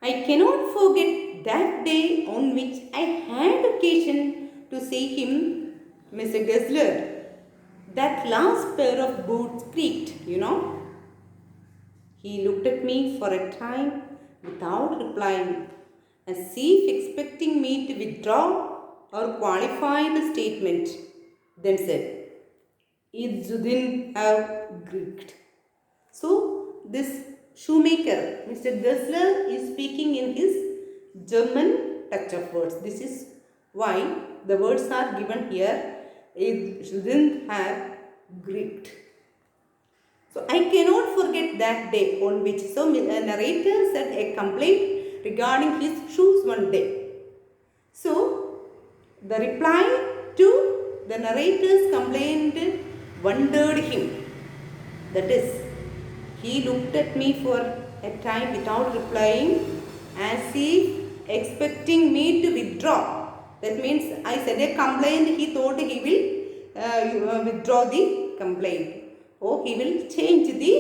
I cannot forget that day on which I had occasion to see him, Mr. Gessler. That last pair of boots creaked. He looked at me for a time without replying, as if expecting me to withdraw or qualify the statement, then said, "It shouldn't have creaked." So, this shoemaker, Mr. Gessler, is speaking in his German touch of words. This is why the words are given here. It shouldn't have creaked. So, I cannot forget that day on which. So, a narrator said a complaint regarding his shoes one day. So, the reply to the narrator's complaint wondered him. That is, he looked at me for a time without replying, as if expecting me to withdraw. That means I said a complaint, he thought he will withdraw the complaint, or he will change the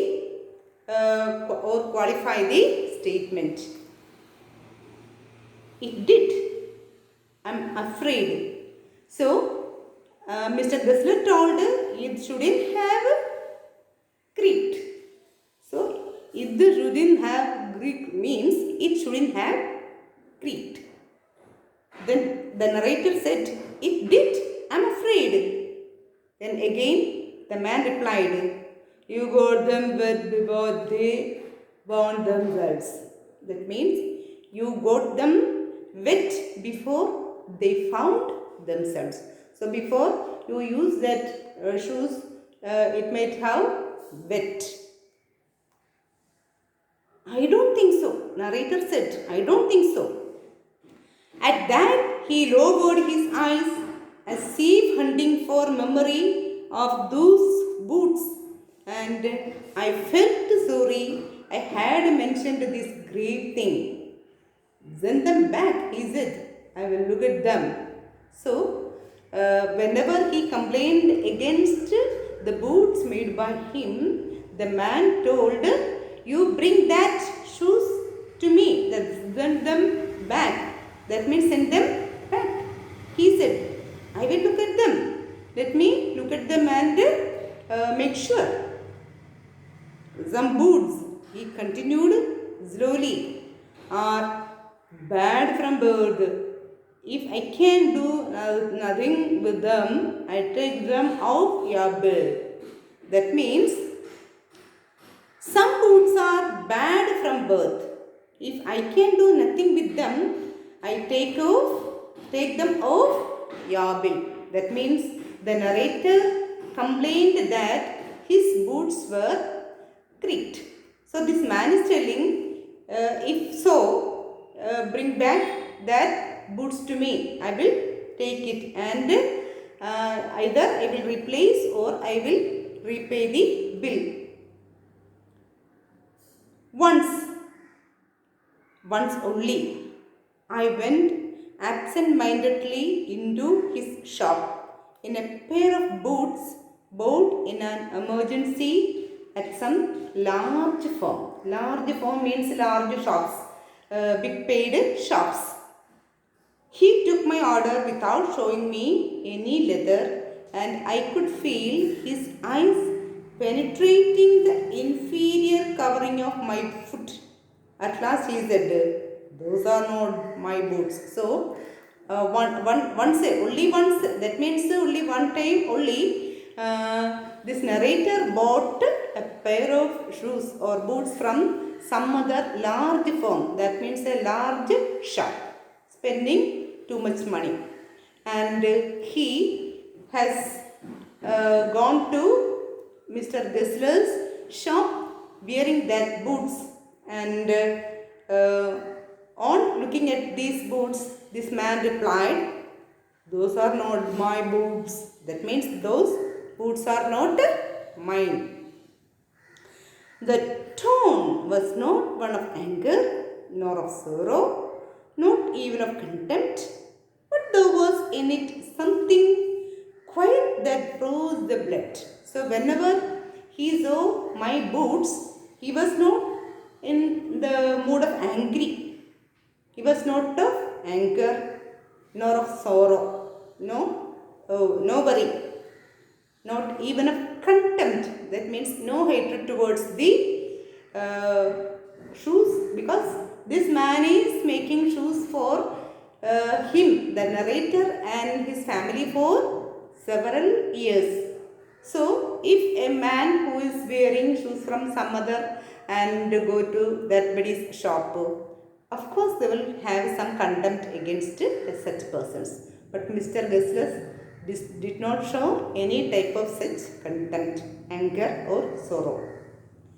or qualify the statement. It did. I'm afraid. So, Mr. Gessler told it shouldn't have creaked. So, if the shouldn't have creaked means it shouldn't have creaked. Then the narrator said, "It did. I'm afraid." Then again the man replied, "You got them wet before they found themselves." That means you got them wet before they found themselves. So before you use that shoes, it might have wet. "I don't think so," narrator said. "I don't think so." At that, he lowered his eyes as if hunting for memory of those boots, and I felt sorry I had mentioned this grave thing. "Send them back," he said. "I will look at them." So, whenever he complained against the boots made by him, the man told, "You bring that shoes to me, send them back." That means send them back. He said, "I will look at them. Let me look at them and make sure." "Some boots," he continued slowly, "are bad from birth. If I can do nothing with them, I take them off your bill." That means some boots are bad from birth. If I can do nothing with them, I take them off your bill. That means the narrator complained that his boots were creaked. So this man is telling, if so, bring back that boots to me. I will take it, and either I will replace or I will repay the bill. Once only, I went absent-mindedly into his shop in a pair of boots bought in an emergency at some large firm. Large firm means large shops, big paid shops. He took my order without showing me any leather, and I could feel his eyes penetrating the inferior covering of my foot. At last he said, "Those are not my boots." So, only once, that means only one time only, this narrator bought a pair of shoes or boots from some other large firm. That means a large shop, spending too much money. And he has gone to Mr. Gessler's shop wearing that boots, and on looking at these boots, this man replied, "Those are not my boots." That means those boots are not mine. The tone was not one of anger, nor of sorrow, not even of contempt, but there was in it something quiet that froze the blood. So whenever he saw my boots, he was not in the mood of angry. He was not of anger nor of sorrow, no worry, not even of contempt. That means no hatred towards the uh, shoes, because this man is making shoes for him, the narrator, and his family for several years. So, if a man who is wearing shoes from some other and go to that body's shop, of course they will have some contempt against such persons. But Mr. Gessler did not show any type of such contempt, anger or sorrow.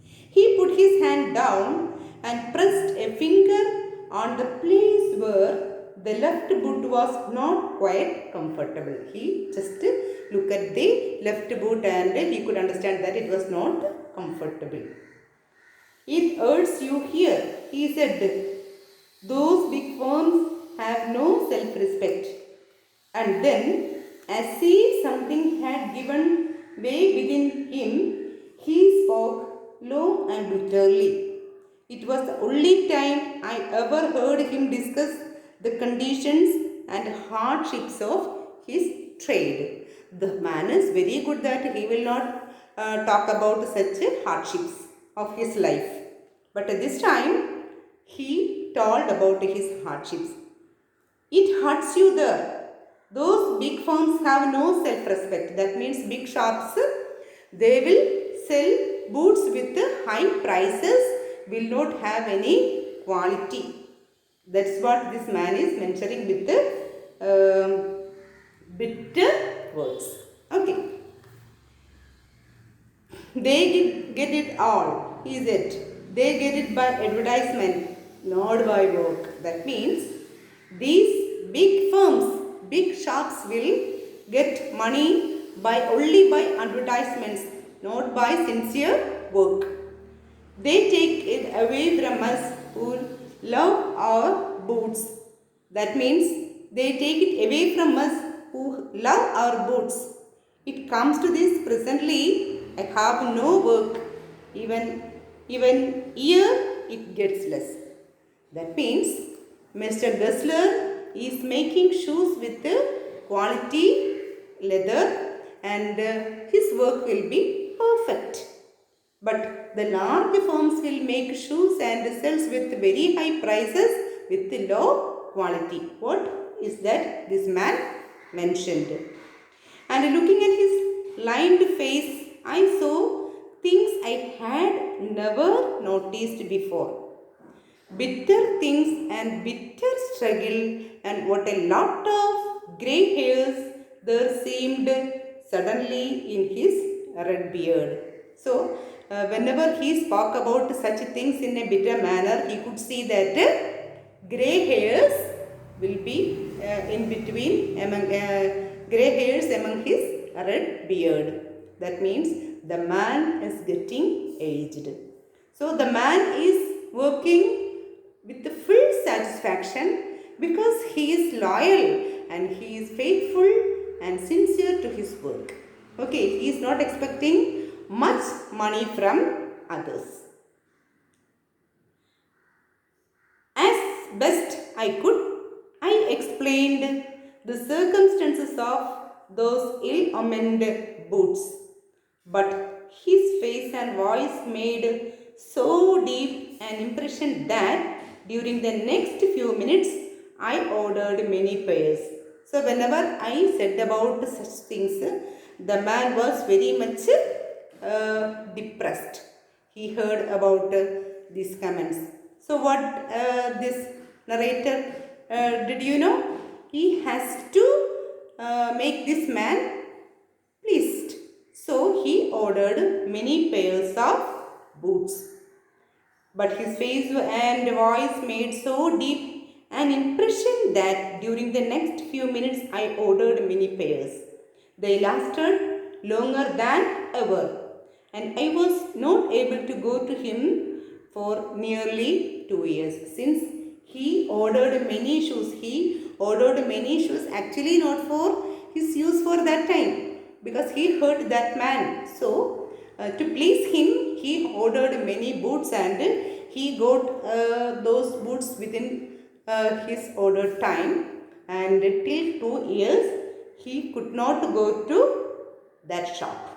He put his hand down and pressed a finger on the place where the left boot was not quite comfortable. He just looked at the left boot and he could understand that it was not comfortable. It hurts you here, he said. Those big firms have no self-respect. And then, as if something had given way within him, he spoke low and bitterly. It was the only time I ever heard him discuss the conditions and hardships of his trade. The man is very good that he will not talk about such hardships of his life. But at this time, he told about his hardships. It hurts you there. Those big firms have no self-respect. That means big shops, they will sell boots with high prices, will not have any quality. That's what this man is mentioning with the bitter words. Okay. They get it all, is it? They get it by advertisement, not by work. That means these big firms, big shops will get money only by advertisements, not by sincere work. They take it away from us who love our boots. That means they take it away from us who love our boots. It comes to this presently, I have no work. Even year it gets less. That means Mr. Gessler is making shoes with quality leather and his work will be perfect. But the large firms will make shoes and sells with very high prices with low quality. What is that this man mentioned? And looking at his lined face, I saw things I had never noticed before. Bitter things and bitter struggle, and what a lot of grey hairs there seemed suddenly in his red beard. So, whenever he spoke about such things in a bitter manner, he could see that grey hairs will be in between among grey hairs among his red beard. That means the man is getting aged. So the man is working with the full satisfaction because he is loyal and he is faithful and sincere to his work. Okay, he is not expecting much money from others. As best I could, I explained the circumstances of those ill-omened boots, but his face and voice made so deep an impression that during the next few minutes I ordered many pairs. So whenever I said about such things, the man was very much depressed. He heard about these comments. So what this narrator did you know? He has to make this man pleased. So he ordered many pairs of boots. But his face and voice made so deep an impression that during the next few minutes I ordered many pairs. They lasted longer than ever, and I was not able to go to him for nearly 2 years since he ordered many shoes. He ordered many shoes actually not for his use for that time because he hurt that man. So to please him, he ordered many boots and he got those boots within his ordered time, and till 2 years he could not go to that shop.